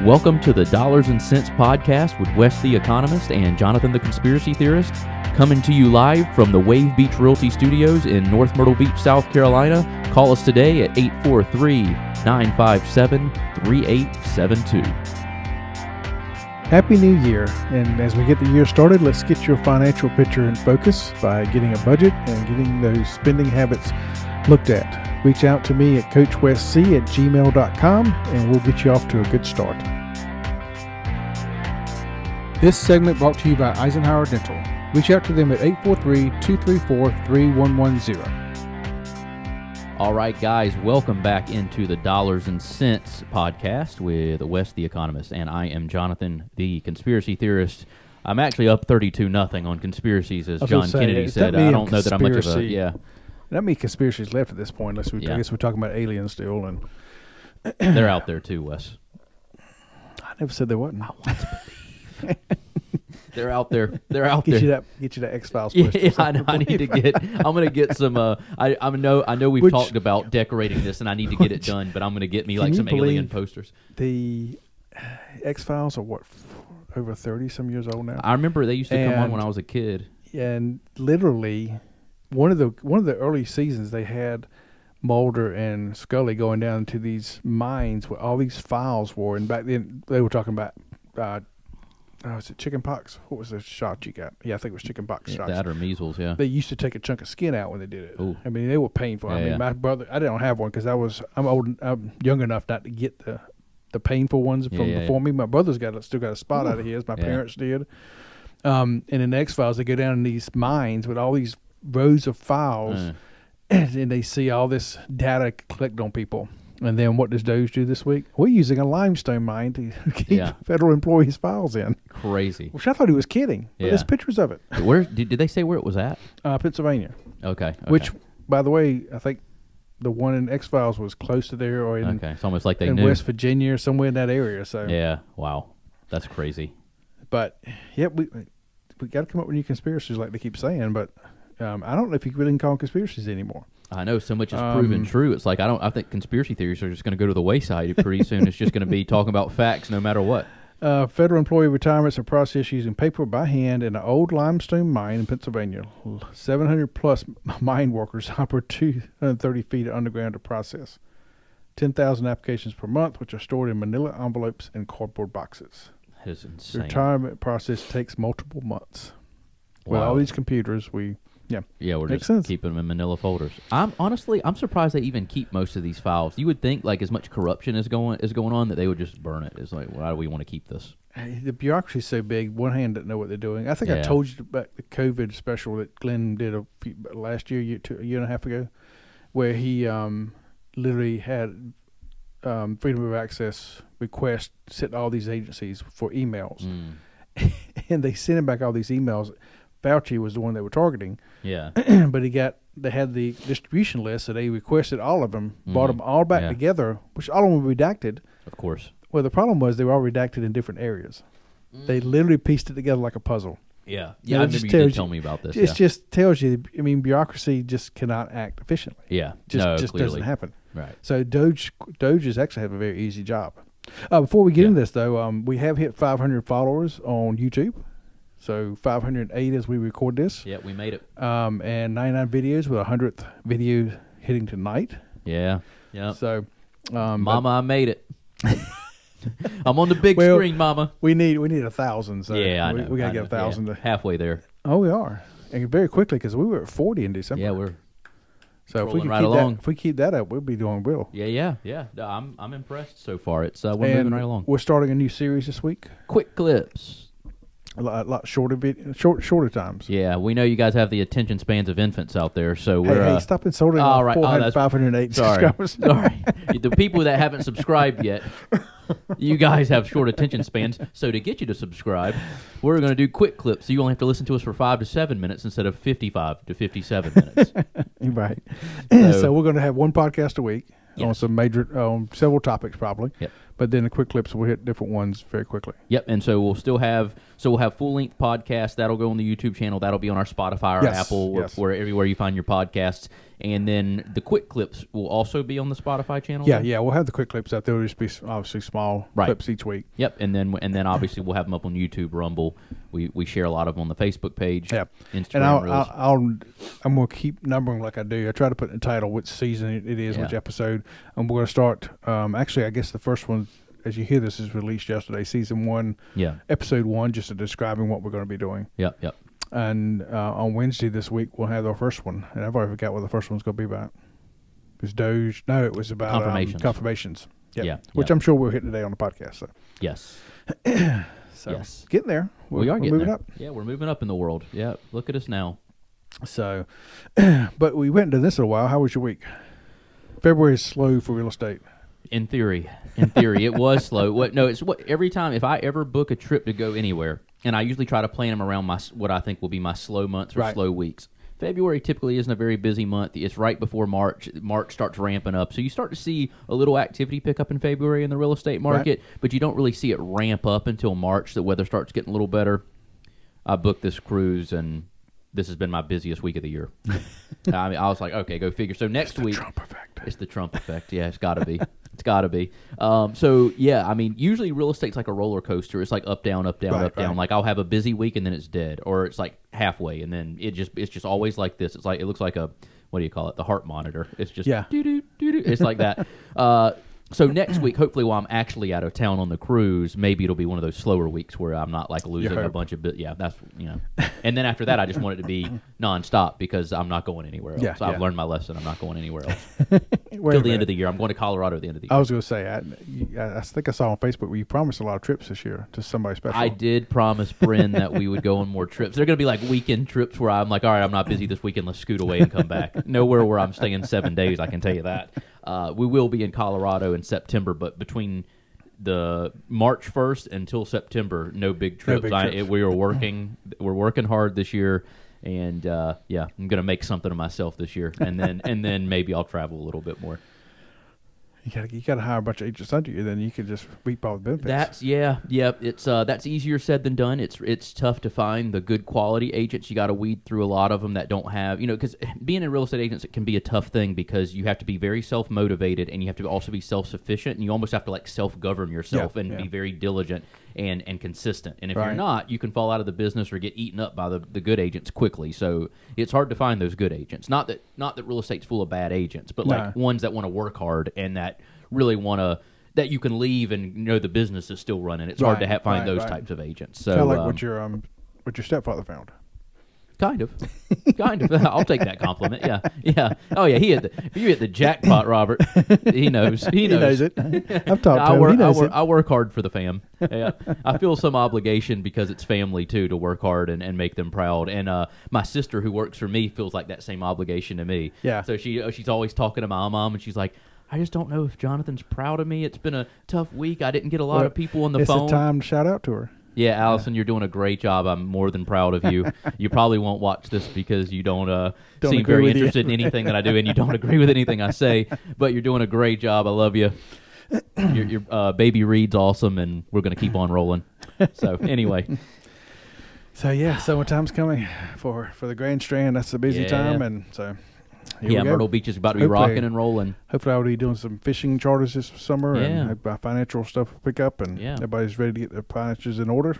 Welcome to the Dollars and Cents Podcast with Wes the Economist and Jonathan the Conspiracy Theorist, coming to you live from the Wave Beach Realty Studios in North Myrtle Beach, South Carolina. Call us today at 843-957-3872. Happy New Year, and as we get the year started, let's get your financial picture in focus by getting a budget and getting those spending habits looked at. Reach out to me at coachwestc@gmail.com and we'll get you off to a good start. This segment brought to you by Eisenhower Dental. Reach out to them at 843-234-3110. All right, guys, welcome back into the Dollars and Cents Podcast with Wes the Economist, and I am Jonathan the Conspiracy Theorist. I'm actually up 32-0 on conspiracies, as John Kennedy said. I don't know that I'm much of a... Not many conspiracies left at this point, unless I guess we're talking about aliens still. And they're out there too, Wes. I never said there wasn't. I want to believe. They're out there. They're out there. Get you that X-Files. Yeah, I need to get. I'm gonna get some. I know we've talked about decorating this, and I need to get it done. But I'm gonna get me like some alien posters. The X-Files are what, over 30-some years old now. I remember they used to come on when I was a kid. And literally, one of the early seasons, they had Mulder and Scully going down to these mines where all these files were. And back then, they were talking about. Was it chicken pox? What was the shot you got? Yeah, I think it was chicken pox shots. That or measles, yeah. They used to take a chunk of skin out when they did it. Ooh. I mean, they were painful. My brother, I didn't have one because I'm young enough not to get the painful ones from before me. My brother's still got a spot out of his. My parents did. And in the X-Files, they go down in these mines with all these rows of files, and they see all this data collect on people. And then what does DOGE do this week? We're using a limestone mine to keep federal employees' files in. Crazy. Which I thought he was kidding. But there's pictures of it. Where did they say where it was at? Pennsylvania. Okay. Which, by the way, I think the one in X-Files was close to there, or in it's almost like they in knew. West Virginia or somewhere in that area. So yeah, wow, that's crazy. But we got to come up with new conspiracies, like they keep saying. But I don't know if you really can call them conspiracies anymore. I know so much is proven true. It's like I think conspiracy theories are just going to go to the wayside pretty soon. It's just going to be talking about facts no matter what. Federal employee retirements are processed using paper by hand in an old limestone mine in Pennsylvania. 700 plus mine workers operate 230 feet underground to process. 10,000 applications per month, which are stored in manila envelopes and cardboard boxes. That is insane. The retirement process takes multiple months. Wow. With all these computers, we're just keeping them in manila folders. I'm surprised they even keep most of these files. You would think, like, as much corruption is going on, that they would just burn it. It's like, why do we want to keep this? The bureaucracy is so big. One hand doesn't know what they're doing. I think I told you about the COVID special that Glenn did last year, a year and a half ago, where he literally had freedom of access requests sent to all these agencies for emails, and they sent him back all these emails. Fauci was the one they were targeting. Yeah. But they had the distribution list, so they requested all of them, brought them all back together, which all of them were redacted. Of course. Well, the problem was they were all redacted in different areas. They literally pieced it together like a puzzle. Yeah. Yeah, I remember you did tell me about this. It just tells you, bureaucracy just cannot act efficiently. Yeah. Just doesn't happen. Right. So DOGE is actually have a very easy job. Before we get into this, though, we have hit 500 followers on YouTube. So 508 as we record this. Yeah, we made it. And 99 videos with 100th video hitting tonight. Yeah. Yeah. So, Mama, I made it. I'm on the big screen, Mama. We need 1,000. So yeah, I know. We gotta get 1,000. Halfway there. Oh, we are, and very quickly because we were at 40 in December. Yeah, we're. So if we keep that up, we'll be doing well. Yeah. I'm impressed so far. It's we're moving right along. We're starting a new series this week. Quick clips. A lot shorter times. Yeah, we know you guys have the attention spans of infants out there, so we're... Hey, stop insulting 508 subscribers. Sorry. The people that haven't subscribed yet, you guys have short attention spans, so to get you to subscribe, we're going to do quick clips, so you only have to listen to us for 5 to 7 minutes instead of 55 to 57 minutes. Right. So we're going to have one podcast a week on some several topics probably. Yep. But then the quick clips will hit different ones very quickly. Yep, and so we'll have full-length podcasts. That'll go on the YouTube channel. That'll be on our Spotify or Apple, or everywhere you find your podcasts. And then the quick clips will also be on the Spotify channel? Yeah, we'll have the quick clips out there. They'll just be obviously small clips each week. Yep, and then obviously we'll have them up on YouTube, Rumble. We share a lot of them on the Facebook page. Yep. Instagram and I'm going to keep numbering like I do. I try to put in the title which season it is, which episode. And we're going to start, actually, I guess the first one, as you hear this, is released yesterday, season 1, episode 1, just describing what we're going to be doing. Yep. And on Wednesday this week, we'll have our first one. And I've already forgot what the first one's going to be about. It was Doge. No, it was about confirmations. Which I'm sure we'll hit today on the podcast. So. Yes. Getting there. We are getting moving there. Up. Yeah, we're moving up in the world. Yeah, look at us now. So, but we went into this a while. How was your week? February is slow for real estate. In theory, it was slow. Every time if I ever book a trip to go anywhere, and I usually try to plan them around what I think will be my slow months or slow weeks. February typically isn't a very busy month. It's right before March. March starts ramping up, so you start to see a little activity pick up in February in the real estate market, but you don't really see it ramp up until March. The weather starts getting a little better. I booked this cruise, and this has been my busiest week of the year. I mean, I was like, okay, go figure. So next week, Trump effect. It's the Trump effect. Yeah, it's got to be. It's got to be. So, yeah, I mean, usually real estate's like a roller coaster. It's like up, down, up, down, up, down. Like I'll have a busy week and then it's dead, or it's like halfway and then it's just always like this. It looks like a, what do you call it? The heart monitor. It's just doo-doo, doo-doo. It's like that. So next week, hopefully while I'm actually out of town on the cruise, maybe it'll be one of those slower weeks where I'm not like losing a bunch of that's, And then after that, I just want it to be nonstop because I'm not going anywhere else. I've learned my lesson. I'm not going anywhere else. Till the end of the year. I'm going to Colorado at the end of the year. I was going to say, I think I saw on Facebook where you promised a lot of trips this year to somebody special. I did promise Bryn that we would go on more trips. They're going to be like weekend trips where I'm like, all right, I'm not busy this weekend. Let's scoot away and come back. Nowhere where I'm staying 7 days, I can tell you that. We will be in Colorado in September, but between the March 1st until September, no big trips. We're working hard this year, and I'm going to make something of myself this year, and then maybe I'll travel a little bit more. You got to hire a bunch of agents under you, then you can just reap all the benefits. That's easier said than done. It's tough to find the good quality agents. You got to weed through a lot of them that don't have, because being a real estate agent, it can be a tough thing because you have to be very self-motivated and you have to also be self-sufficient, and you almost have to like self-govern yourself and be very diligent and consistent. And if you're not, you can fall out of the business or get eaten up by the good agents quickly. So it's hard to find those good agents. Not that real estate's full of bad agents, but like ones that want to work hard and that really want to, that you can leave and the business is still running. It's hard to find those types of agents. So kind of like what your stepfather found. Kind of. I'll take that compliment. Yeah. Oh yeah, you hit the jackpot, Robert. He knows. He knows it. I've talked to him. He knows it. I work hard for the fam. Yeah. I feel some obligation because it's family too to work hard and make them proud. And my sister who works for me feels like that same obligation to me. Yeah. So she's always talking to my mom, and she's like, I just don't know if Jonathan's proud of me. It's been a tough week. I didn't get a lot of people on the phone. It's the time to shout out to her. Yeah, Allison, you're doing a great job. I'm more than proud of you. You probably won't watch this because you don't seem very interested in anything that I do, and you don't agree with anything I say, but you're doing a great job. I love you. Your baby Reed's awesome, and we're going to keep on rolling. So, anyway. So, summertime's coming for the Grand Strand. That's a busy time, and so... Myrtle Beach is about to be rocking and rolling. Hopefully I'll be doing some fishing charters this summer, and my financial stuff will pick up, and everybody's ready to get their finances in order.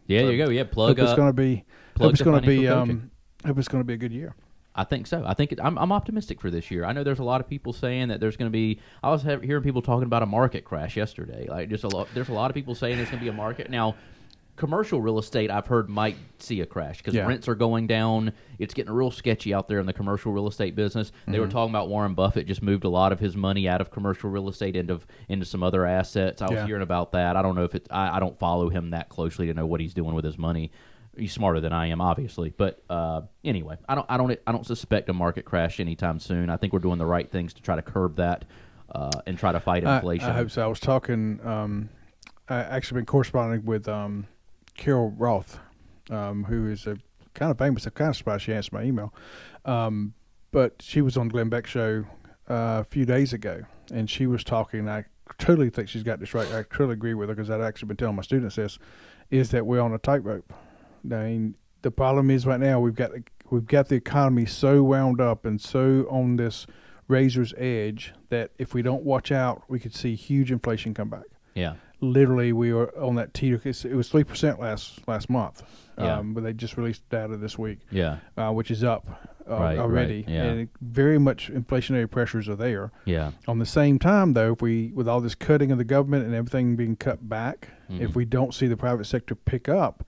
Yeah, there you go. Yeah, plug hope it's going to be. Hope it's going to be a good year. I think so. I think I'm optimistic for this year. I know there's a lot of people saying that there's going to be. I was hearing people talking about a market crash yesterday. Like there's a lot of people saying there's going to be a market now. Commercial real estate, I've heard, might see a crash because rents are going down. It's getting real sketchy out there in the commercial real estate business. They were talking about Warren Buffett just moved a lot of his money out of commercial real estate into some other assets. I was hearing about that. I don't know if it's. I don't follow him that closely to know what he's doing with his money. He's smarter than I am, obviously. But anyway, I don't suspect a market crash anytime soon. I think we're doing the right things to try to curb that and try to fight inflation. I hope so. I was talking. I actually been corresponding with. Carol Roth, who is a kind of famous. I'm kind of surprised she answered my email. But she was on Glenn Beck's show a few days ago, and she was talking. I totally think she's got this right. I totally agree with her because I've actually been telling my students this, is that we're on a tightrope. I mean, the problem is right now we've got the economy so wound up and so on this razor's edge that if we don't watch out, we could see huge inflation come back. Yeah. Literally, we were on that teeter. It was 3% last month. Yeah. But they just released data this week. Yeah. Which is up already. Right, yeah. And very much inflationary pressures are there. Yeah. On the same time, though, if we, with all this cutting of the government and everything being cut back, if we don't see the private sector pick up,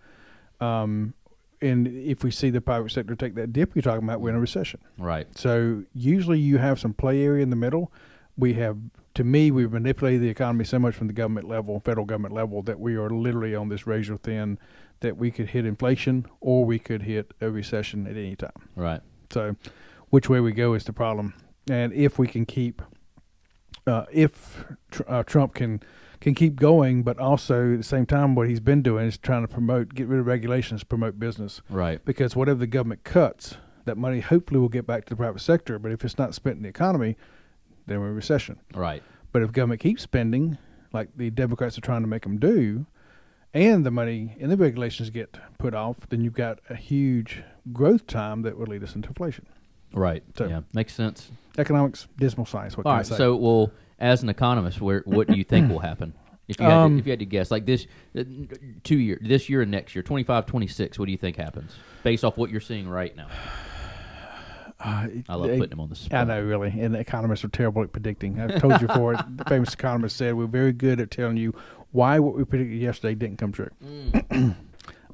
and if we see the private sector take that dip you're talking about, we're in a recession. Right. So usually you have some play area in the middle. We've manipulated the economy so much from the government level, federal government level, that we are literally on this razor thin that we could hit inflation or we could hit a recession at any time. Right. So which way we go is the problem. And if we can keep, Trump can keep going, but also at the same time what he's been doing is trying to get rid of regulations, promote business. Right. Because whatever the government cuts, that money hopefully will get back to the private sector. But if it's not spent in the economy, then we're in recession. Right. But if government keeps spending, like the Democrats are trying to make them do, and the money and the regulations get put off, then you've got a huge growth time that would lead us into inflation. Right. So, yeah. Makes sense. Economics, dismal science. What All can right. I say? So, well, as an economist, what do you think will happen? If you had to guess, like this 2 year, this year and next year, 25, 26, what do you think happens based off what you're seeing right now? I love putting them on the spot. I know, really. And the economists are terrible at predicting. I've told you before, the famous economist said, we're very good at telling you why what we predicted yesterday didn't come true.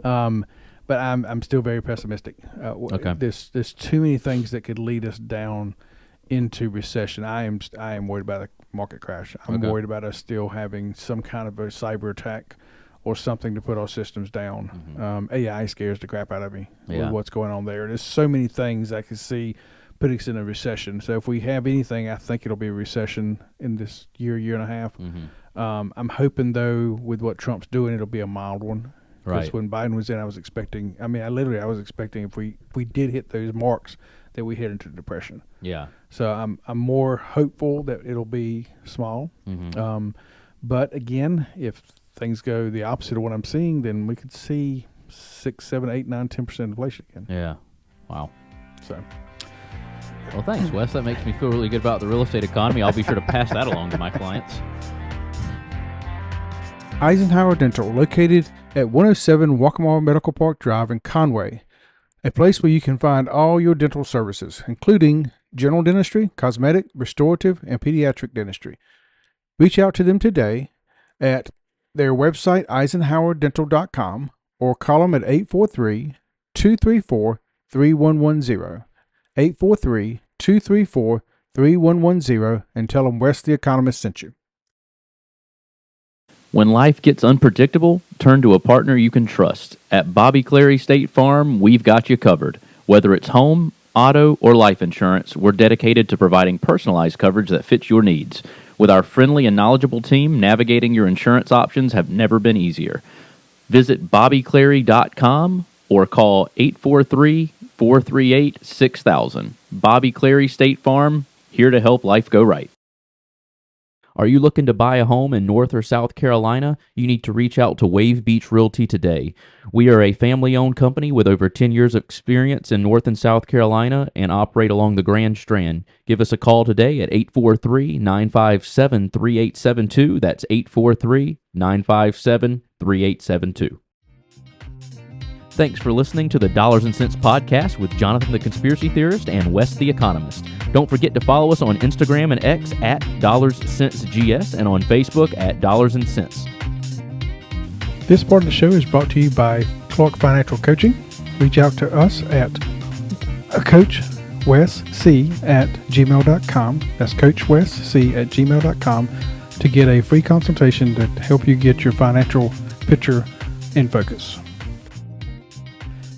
But I'm still very pessimistic. Okay. There's too many things that could lead us down into recession. I am worried about a market crash. I'm worried about us still having some kind of a cyber attack or something to put our systems down. AI scares the crap out of me with what's going on there. There's so many things I can see putting us in a recession. So if we have anything, I think it'll be a recession in this year and a half. I'm hoping, though, with what Trump's doing, it'll be a mild one. Because when Biden was in, I was expecting if we did hit those marks, that we head into depression. Yeah. So I'm more hopeful that it'll be small. But again, if things go the opposite of what I'm seeing, then we could see 6, 7, 8, 9, 10% inflation again. Yeah. Wow. So. Well, thanks, Wes. That makes me feel really good about the real estate economy. I'll be sure to pass that along to my clients. Eisenhower Dental, located at 107 Waccamaw Medical Park Drive in Conway, a place where you can find all your dental services, including general dentistry, cosmetic, restorative, and pediatric dentistry. Reach out to them today at their website, eisenhowerdental.com, or call them at 843-234-3110, 843-234-3110, and tell them Wes the Economist sent you. When life gets unpredictable, turn to a partner you can trust. At Bobby Clary State Farm, we've got you covered. Whether it's home, auto, or life insurance, we're dedicated to providing personalized coverage that fits your needs. With our friendly and knowledgeable team, navigating your insurance options have never been easier. Visit bobbyclary.com or call 843-438-6000. Bobby Clary State Farm, here to help life go right. Are you looking to buy a home in North or South Carolina? You need to reach out to Wave Beach Realty today. We are a family-owned company with over 10 years of experience in North and South Carolina and operate along the Grand Strand. Give us a call today at 843-957-3872. That's 843-957-3872. Thanks for listening to the Dollars and Cents Podcast with Jonathan the Conspiracy Theorist and Wes the Economist. Don't forget to follow us on Instagram and X at DollarsCentsGS and on Facebook at Dollars and Cents. This part of the show is brought to you by Clark Financial Coaching. Reach out to us at CoachWesC@gmail.com. That's CoachWesC@gmail.com to get a free consultation to help you get your financial picture in focus.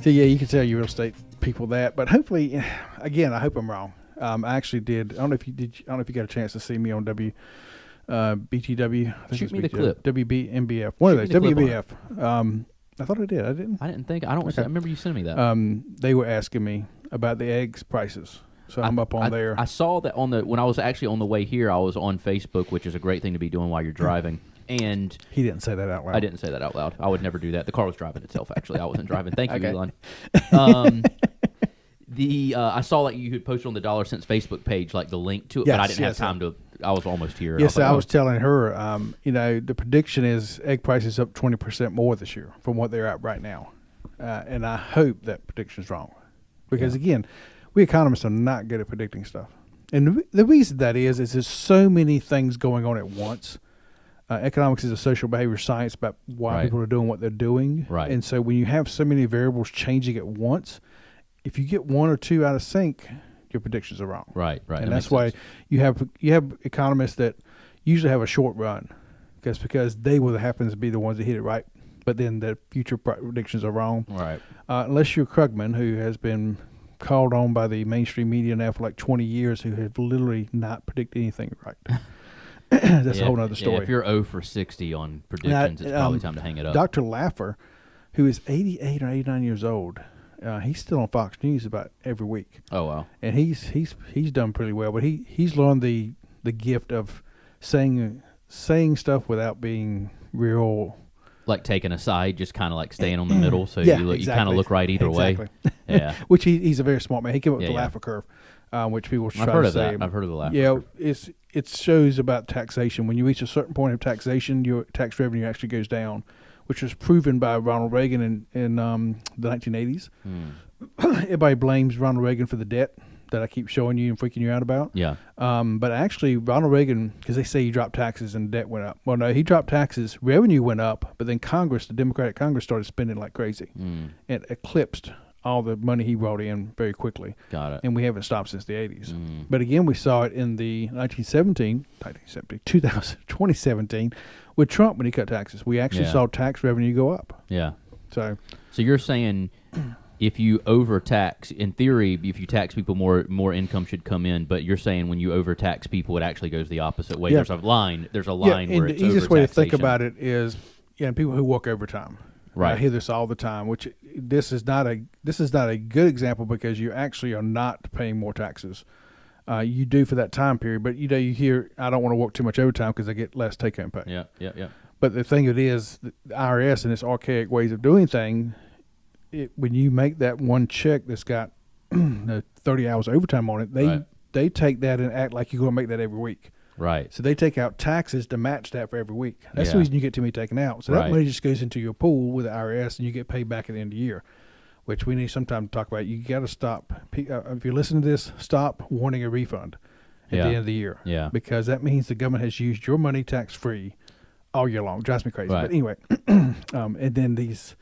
So yeah, you can tell you real estate people that, but hopefully, again, I hope I'm wrong. I actually did. I don't know if you got a chance to see me on BTW. Shoot me the clip. WBMBF. One of those. WBF. I thought I did. I didn't. I didn't think. I don't. Okay. I remember you sending me that. They were asking me about the eggs prices. So I'm up on there. I saw that when I was actually on the way here, I was on Facebook, which is a great thing to be doing while you're driving. And he didn't say that out loud. I didn't say that out loud. I would never do that. The car was driving itself, actually. I wasn't driving. Thank you, Okay. Elon. I saw that you had posted on the Dollar Cents Facebook page, like the link to it, but I didn't have time to. I was almost here. Yes, I was telling her, the prediction is egg prices up 20% more this year from what they're at right now. And I hope that prediction is wrong. Because, again, we economists are not good at predicting stuff. And the reason that is there's so many things going on at once. Economics is a social behavior science about why people are doing what they're doing. Right. And so when you have so many variables changing at once, if you get one or two out of sync, your predictions are wrong. Right. And that's why you have economists that usually have a short run, because they will happen to be the ones that hit it right, but then the future predictions are wrong. Right. Unless you're Krugman, who has been called on by the mainstream media now for like 20 years, who have literally not predicted anything right. That's a whole other story. Yeah, if you're 0 for 60 on predictions, it's probably time to hang it up. Dr. Laffer, who is 88 or 89 years old, he's still on Fox News about every week. Oh wow! And he's done pretty well, but he's learned the gift of saying stuff without being real, like taking a side, just kind of like staying on the middle, so you kind of look right either way. Yeah, which he's a very smart man. He came up with the Laffer curve, which people try to say. I've heard of the Laffer. Yeah, it shows about taxation. When you reach a certain point of taxation, your tax revenue actually goes down, which was proven by Ronald Reagan in the 1980s. Everybody blames Ronald Reagan for the debt that I keep showing you and freaking you out about. Yeah. But actually, Ronald Reagan, because they say he dropped taxes and debt went up. Well, no, he dropped taxes, revenue went up, but then the Democratic Congress started spending like crazy. It eclipsed all the money he brought in very quickly. Got it. And we haven't stopped since the 80s. But again, we saw it in the 2017 with Trump when he cut taxes. We actually saw tax revenue go up. Yeah. So you're saying if you overtax, in theory, if you tax people more income should come in, but you're saying when you overtax people, it actually goes the opposite way. Yeah. There's a line where and it's the easiest way to think about it is people who work overtime. Right. I hear this all the time, which this is not a good example because you actually are not paying more taxes. You do for that time period, but you hear, I don't want to work too much overtime because I get less take-home pay. Yeah. But the thing it is, the IRS and its archaic ways of doing things, when you make that one check that's got 30 hours overtime on it, they take that and act like you're going to make that every week. Right. So they take out taxes to match that for every week. That's the reason you get too many taken out. So that money just goes into your pool with the IRS, and you get paid back at the end of the year, which we need some time to talk about. You got to stop. If you're listening to this, stop wanting a refund at the end of the year. Yeah. Because that means the government has used your money tax-free all year long. It drives me crazy. Right. But anyway, and then these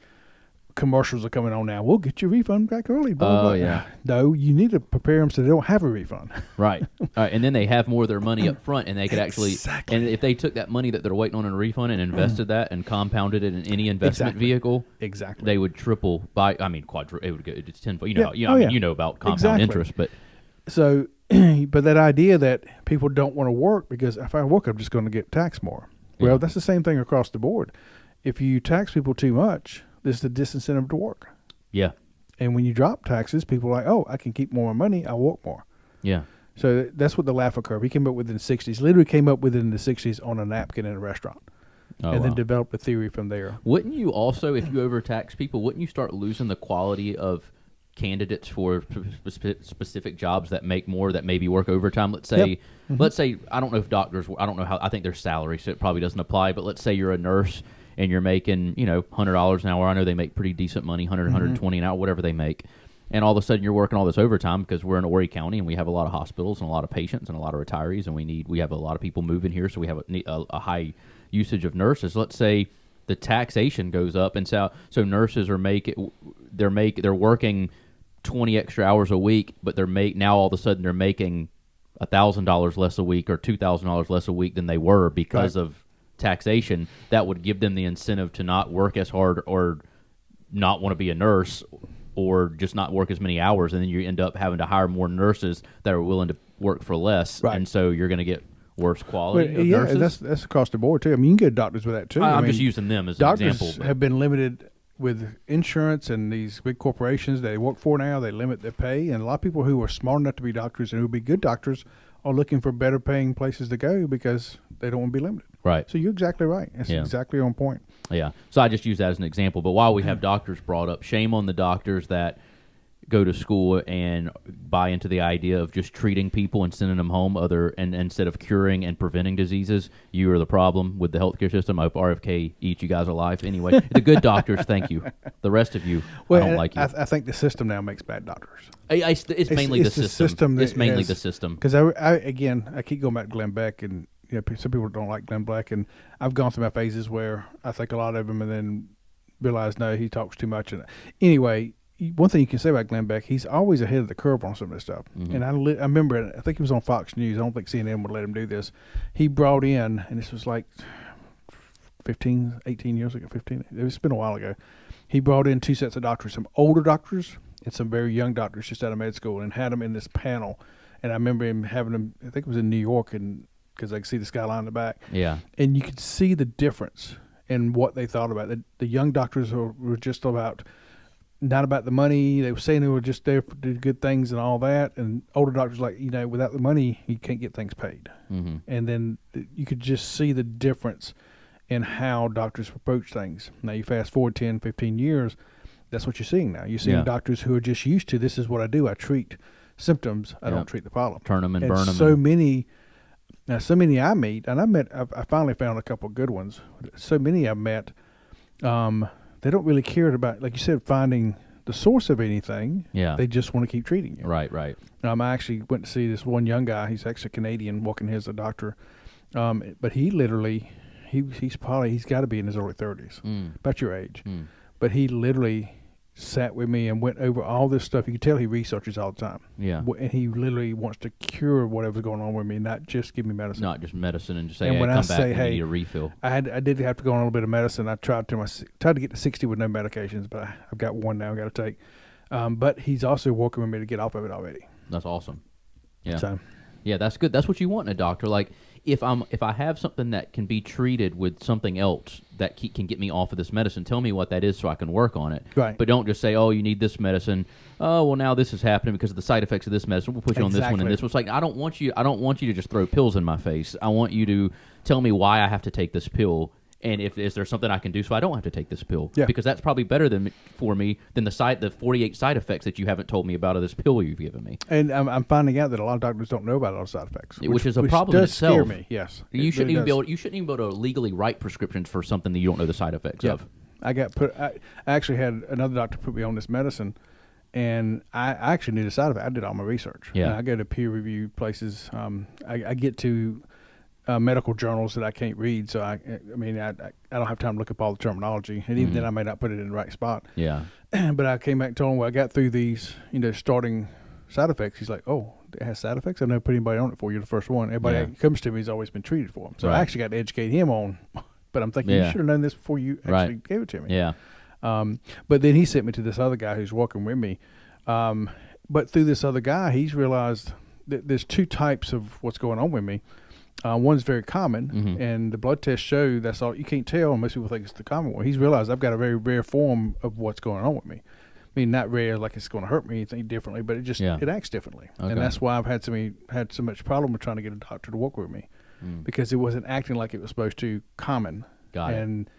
commercials are coming on now. We'll get your refund back early. Blah, blah. Yeah. No, you need to prepare them so they don't have a refund. Right. All right. And then they have more of their money up front, and they could actually, and if they took that money that they're waiting on in a refund and invested that and compounded it in any investment vehicle, they would triple quadruple. It would go. It's tenfold. You know about compound interest, but so, but that idea that people don't want to work because if I work, I'm just going to get taxed more. Well, that's the same thing across the board. If you tax people too much, there's the disincentive to work. Yeah. And when you drop taxes, people are like, oh, I can keep more money, I'll work more. Yeah. So that's what the Laffer curve, he came up with in the 60s, literally came up with in the 60s on a napkin in a restaurant. Then developed a theory from there. Wouldn't you also, if you overtax people, wouldn't you start losing the quality of candidates for specific jobs that make more, that maybe work overtime? Let's say, I don't know if doctors, I think their salary, so it probably doesn't apply, but let's say you're a nurse and you're making, $100 an hour. I know they make pretty decent money, 100, 120 an hour, whatever they make. And all of a sudden you're working all this overtime because we're in Horry County and we have a lot of hospitals and a lot of patients and a lot of retirees, and we have a lot of people moving here, so we have a high usage of nurses. Let's say the taxation goes up, and so nurses are they're working 20 extra hours a week, but now all of a sudden they're making $1,000 less a week or $2,000 less a week than they were because of taxation. That would give them the incentive to not work as hard or not want to be a nurse or just not work as many hours, and then you end up having to hire more nurses that are willing to work for less, and so you're going to get worse quality of nurses. That's across the board too. I mean, you can get doctors with that too. I'm just using them as an example. Doctors have been limited with insurance and these big corporations that they work for now, they limit their pay. And a lot of people who are smart enough to be doctors and who would be good doctors are looking for better paying places to go because they don't want to be limited. Right. So you're exactly right. It's exactly on point. Yeah. So I just use that as an example. But while we have doctors brought up, shame on the doctors that go to school and buy into the idea of just treating people and sending them home and instead of curing and preventing diseases. You are the problem with the healthcare system. I hope RFK eats you guys alive. Anyway, the good doctors, thank you. The rest of you, I don't like you. I think the system now makes bad doctors. It's mainly the system. It's mainly the system. Because I keep going back to Glenn Beck, and some people don't like Glenn Beck, and I've gone through my phases where I think a lot of him and then realize, no, he talks too much. And anyway, one thing you can say about Glenn Beck, he's always ahead of the curve on some of this stuff. Mm-hmm. And I remember, I think he was on Fox News. I don't think CNN would let him do this. He brought in, and this was like 18 years ago, it's been a while ago. He brought in two sets of doctors, some older doctors and some very young doctors just out of med school, and had them in this panel. And I remember him having them, I think it was in New York, and because I could see the skyline in the back. Yeah. And you could see the difference in what they thought about it. The young doctors were just not about the money. They were saying they were just there to do good things and all that. And older doctors like, without the money, you can't get things paid. Mm-hmm. And then you could just see the difference in how doctors approach things. Now, you fast forward 10, 15 years, that's what you're seeing now. You're seeing doctors who are just used to, this is what I do. I treat symptoms. I don't treat the problem. Turn them and burn them. So many I meet, and I finally found a couple of good ones. So many I've met, they don't really care about, like you said, finding the source of anything. Yeah. They just want to keep treating you. Right. I actually went to see this one young guy. He's actually Canadian, working here as a doctor. But he literally, he's got to be in his early 30s, about your age. But he literally sat with me and went over all this stuff. You can tell he researches all the time. Yeah. And he literally wants to cure whatever's going on with me, not just give me medicine. Not just medicine and just say, come back and you need a refill. I did have to go on a little bit of medicine. I tried to get to 60 with no medications, but I've got one now I've got to take. But he's also working with me to get off of it already. That's awesome. Yeah. So, yeah, that's good. That's what you want in a doctor. Like, if I have something that can be treated with something else that can get me off of this medicine, tell me what that is so I can work on it. Right. But don't just say, oh, you need this medicine. Oh, well, now this is happening because of the side effects of this medicine. We'll put you on this one and this one. It's like, I don't want you to just throw pills in my face. I want you to tell me why I have to take this pill. And is there something I can do so I don't have to take this pill? Yeah. Because that's probably better for me than the 48 side effects that you haven't told me about of this pill you've given me. And I'm finding out that a lot of doctors don't know about those side effects, which is a problem in itself. Scare me. Yes, you shouldn't even be able to legally write prescriptions for something that you don't know the side effects of. I actually had another doctor put me on this medicine, and I actually knew the side effect. I did all my research. Yeah, and I go to peer reviewed places. I get to medical journals that I can't read, so I don't have time to look up all the terminology, and even then I may not put it in the right spot. Yeah. But I came back and told him, well, I got through these, starting side effects. He's like, oh, it has side effects? I've never put anybody on it for you, the first one. Everybody that comes to me has always been treated for them. So I actually got to educate him on, but I'm thinking, you should have known this before you actually gave it to me. Yeah. But then he sent me to this other guy who's working with me. But through this other guy, he's realized that there's two types of what's going on with me. One's very common, and the blood tests show that's all. You can't tell, and most people think it's the common one. He's realized I've got a very rare form of what's going on with me. I mean, not rare like it's going to hurt me anything differently, but it acts differently. Okay. And that's why I've had so much problem with trying to get a doctor to work with me, because it wasn't acting like it was supposed to common. Got it. And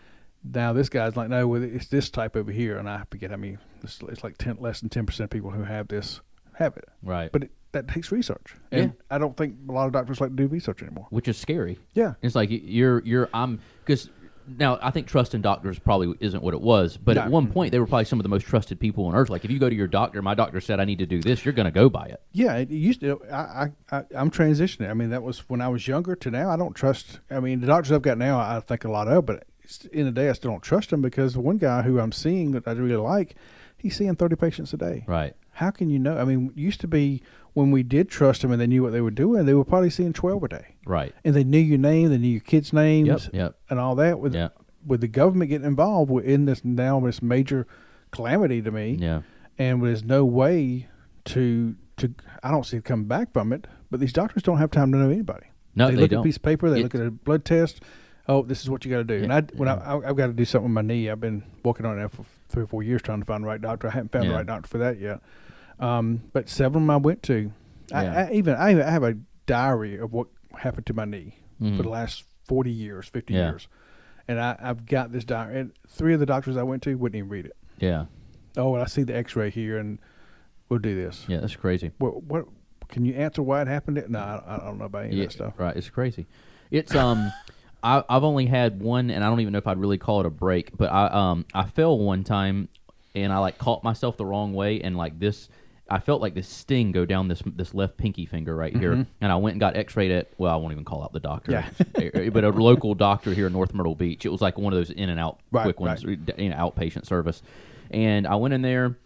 now this guy's like, no, it's this type over here, and I forget how many. It's like less than 10% of people who have this have it. Right. But that takes research, and I don't think a lot of doctors like to do research anymore, which is scary. Yeah, it's like because now I think trust in doctors probably isn't what it was, but at one point they were probably some of the most trusted people on earth. Like if you go to your doctor, my doctor said I need to do this, you're going to go by it. Yeah, it used to. I'm transitioning. I mean, that was when I was younger to now. I don't trust. I mean, the doctors I've got now, I think a lot of, but in the day I still don't trust them, because the one guy who I'm seeing that I really like, he's seeing 30 patients a day. Right. How can you know? I mean, it used to be when we did trust them and they knew what they were doing, they were probably seeing 12 a day. Right. And they knew your name, they knew your kids' names, and all that. With the government getting involved in this major calamity to me, and there's no way to I don't see it coming back from it. But these doctors don't have time to know anybody. No, they look at a piece of paper, they look at a blood test. oh, this is what you got to do. And I've got to do something with my knee. I've been working on that for 3 or 4 years trying to find the right doctor. I haven't found the right doctor for that yet. But several of them I went to. I have a diary of what happened to my knee for the last 40 years, 50 years. And I've got this diary. And 3 of the doctors I went to wouldn't even read it. Yeah. Oh, and I see the x-ray here, and we'll do this. Yeah, that's crazy. What can you answer why it happened? No, I don't know about any of that stuff. Right, it's crazy. It's I've only had one, and I don't even know if I'd really call it a break, but I fell one time, and I like caught myself the wrong way, and like this, I felt like this sting go down this left pinky finger right here, and I went and got x-rayed at, well, I won't even call out the doctor, but a local doctor here in North Myrtle Beach. It was like one of those in and out quick ones, outpatient service, and I went in there.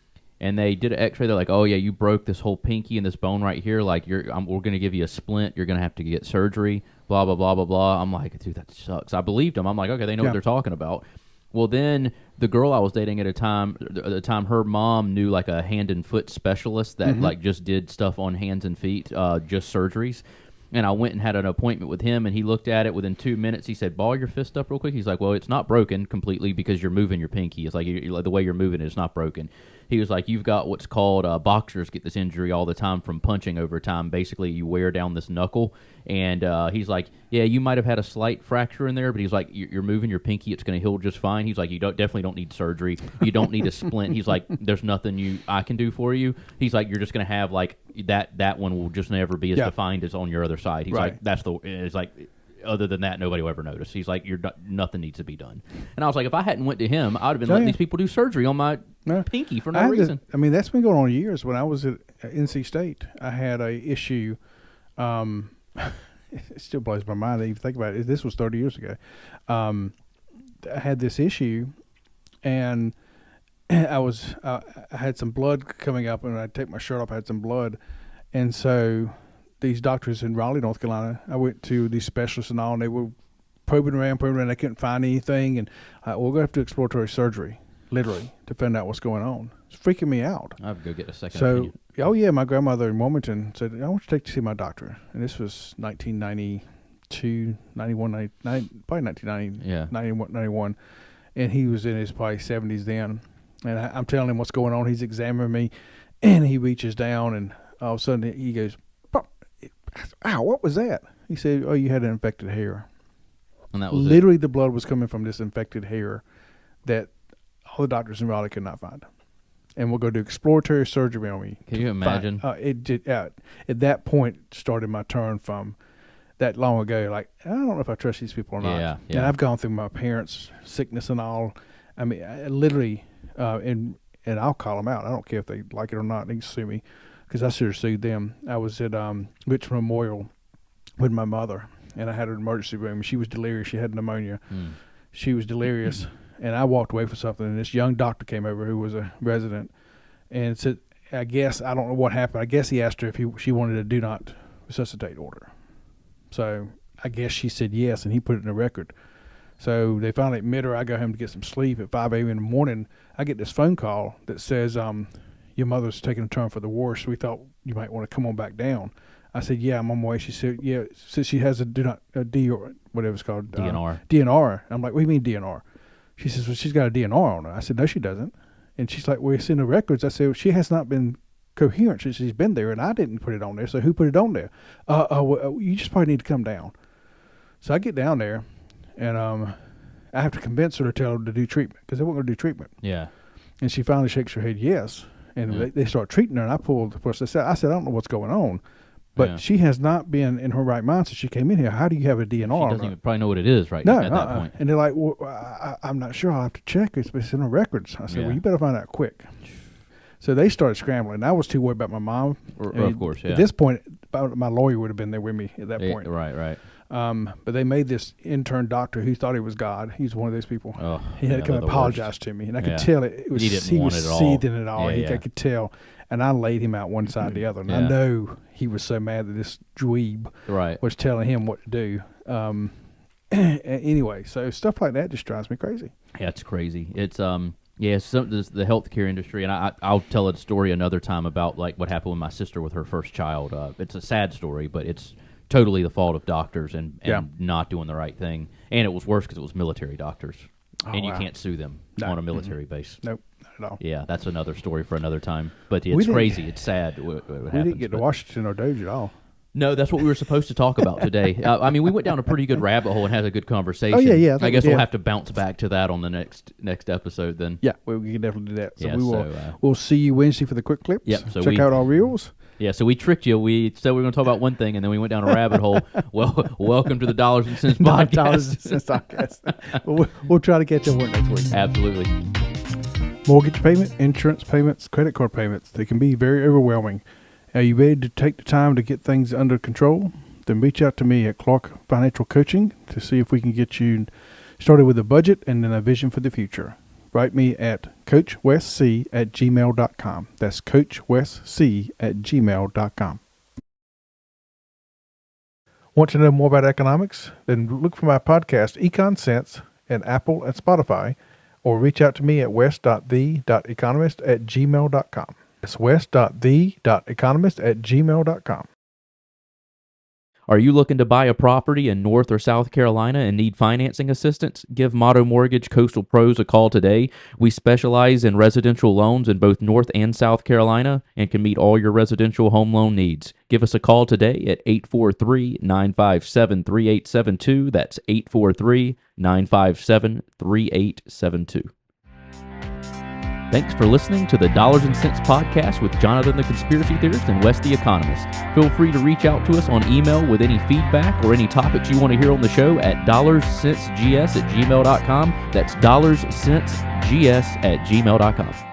And they did an x-ray. They're like, oh, yeah, you broke this whole pinky and this bone right here. Like, we're going to give you a splint. You're going to have to get surgery, blah, blah, blah, blah, blah. I'm like, dude, that sucks. I believed them. I'm like, okay, they know what they're talking about. Well, then the girl I was dating at the time, her mom knew, like, a hand and foot specialist that, like, just did stuff on hands and feet, just surgeries. And I went and had an appointment with him, and he looked at it. Within 2 minutes, he said, ball your fist up real quick. He's like, well, it's not broken completely because you're moving your pinky. It's like the way you're moving it is not broken. He was like, you've got what's called boxers get this injury all the time from punching over time. Basically, you wear down this knuckle. And he's like, yeah, you might have had a slight fracture in there, but he's like, you're moving your pinky. It's going to heal just fine. He's like, you definitely don't need surgery. You don't need a splint. He's like, there's nothing I can do for you. He's like, you're just going to have like that one will just never be as defined as on your other side. He's like, it's like, other than that, nobody will ever notice. He's like, nothing needs to be done. And I was like, if I hadn't went to him, I would have been letting these people do surgery on my pinky for no reason. That's been going on years. When I was at NC State, I had a issue. It still blows my mind to even think about it. This was 30 years ago. I had this issue, and I had some blood coming up, and I'd take my shirt off. I had some blood, and so these doctors in Raleigh, North Carolina, I went to these specialists and all, and they were probing around. They couldn't find anything, and we're going to have to do exploratory surgery, literally, to find out what's going on. It's freaking me out. I have to go get a second opinion. Oh, yeah, my grandmother in Wilmington said, I want you to take to see my doctor. And this was 1992, 91, 99, probably 1990, 91. And he was in his probably 70s then. And I'm telling him what's going on. He's examining me, and he reaches down, and all of a sudden he goes, ow, what was that? He said, oh, you had an infected hair. And that was literally the blood was coming from this infected hair that all the doctors in Raleigh could not find. And we'll go do exploratory surgery on me. Can you imagine? It did. At that point, started my turn from that long ago. Like, I don't know if I trust these people or not. Yeah. And I've gone through my parents' sickness and all. I mean, I literally, and I'll call them out. I don't care if they like it or not. They can sue me because I should have sued them. I was at Richmond Memorial with my mother, and I had her in the emergency room. She was delirious. She had pneumonia. She was delirious. And I walked away for something, and this young doctor came over who was a resident and said, I guess, I don't know what happened. I guess he asked her if she wanted a do not resuscitate order. So I guess she said yes, and he put it in the record. So they finally admit her. I go home to get some sleep. At 5 a.m. in the morning, I get this phone call that says, your mother's taking a turn for the worse. We thought you might want to come on back down. I said, yeah, I'm on my way. She said, yeah, since she has a D or whatever it's called. DNR. DNR. I'm like, what do you mean DNR? She says, well, she's got a DNR on her. I said, no, she doesn't. And she's like, well, it's in the records. I said, well, she has not been coherent since she's been there, and I didn't put it on there. So who put it on there? Well, you just probably need to come down. So I get down there, and I have to convince her to tell her to do treatment because they weren't going to do treatment. Yeah. And she finally shakes her head yes, and they start treating her. And I pulled the first. I said, I don't know what's going on. But she has not been in her right mind since she came in here. How do you have a DNR? She doesn't even probably know what it is at that point. And they're like, well, I'm not sure. I'll have to check. It's in the records. I said, well, you better find out quick. So they started scrambling. I was too worried about my mom. Of course, yeah. At this point, my lawyer would have been there with me at that point. Right. But they made this intern doctor who thought he was God. He's one of those people. Oh, he had to come and apologize to me. And I could tell it was, he was seething it all. I could tell. And I laid him out one side or the other. And I know he was so mad that this dweeb was telling him what to do. Anyway, so stuff like that just drives me crazy. Yeah, it's crazy. It's the healthcare industry, and I'll tell a story another time about like what happened with my sister with her first child. It's a sad story, but it's totally the fault of doctors and not doing the right thing. And it was worse because it was military doctors. And you can't sue them on a military base. Nope, not at all. Yeah, that's another story for another time. But it's crazy. It's sad what happens. We didn't get to Washington or Doge at all. No, that's what we were supposed to talk about today. I mean, we went down a pretty good rabbit hole and had a good conversation. Oh, yeah. I guess we'll have to bounce back to that on the next episode then. Yeah, we can definitely do that. So we'll see you Wednesday for the quick clips. Yep. So check out our reels. Yeah, so we tricked you. We said we were going to talk about one thing, and then we went down a rabbit hole. Well, welcome to the Dollars and Cents Podcast. Dollars and Cents Podcast. We'll try to catch up on it next week. Absolutely. Mortgage payment, insurance payments, credit card payments. They can be very overwhelming. Are you ready to take the time to get things under control? Then reach out to me at Clark Financial Coaching to see if we can get you started with a budget and then a vision for the future. Write me at coachwestc@gmail.com. That's coachwestc@gmail.com. Want to know more about economics? Then look for my podcast, Econ Sense, at Apple and Spotify, or reach out to me at west.the.economist@gmail.com. It's west.the.economist@gmail.com. Are you looking to buy a property in North or South Carolina and need financing assistance? Give Motto Mortgage Coastal Pros a call today. We specialize in residential loans in both North and South Carolina and can meet all your residential home loan needs. Give us a call today at 843-957-3872. That's 843-957-3872. Thanks for listening to the Dollars and Cents Podcast with Jonathan the Conspiracy Theorist and Wes the Economist. Feel free to reach out to us on email with any feedback or any topics you want to hear on the show at dollarscentsgs@gmail.com. That's dollarscentsgs@gmail.com.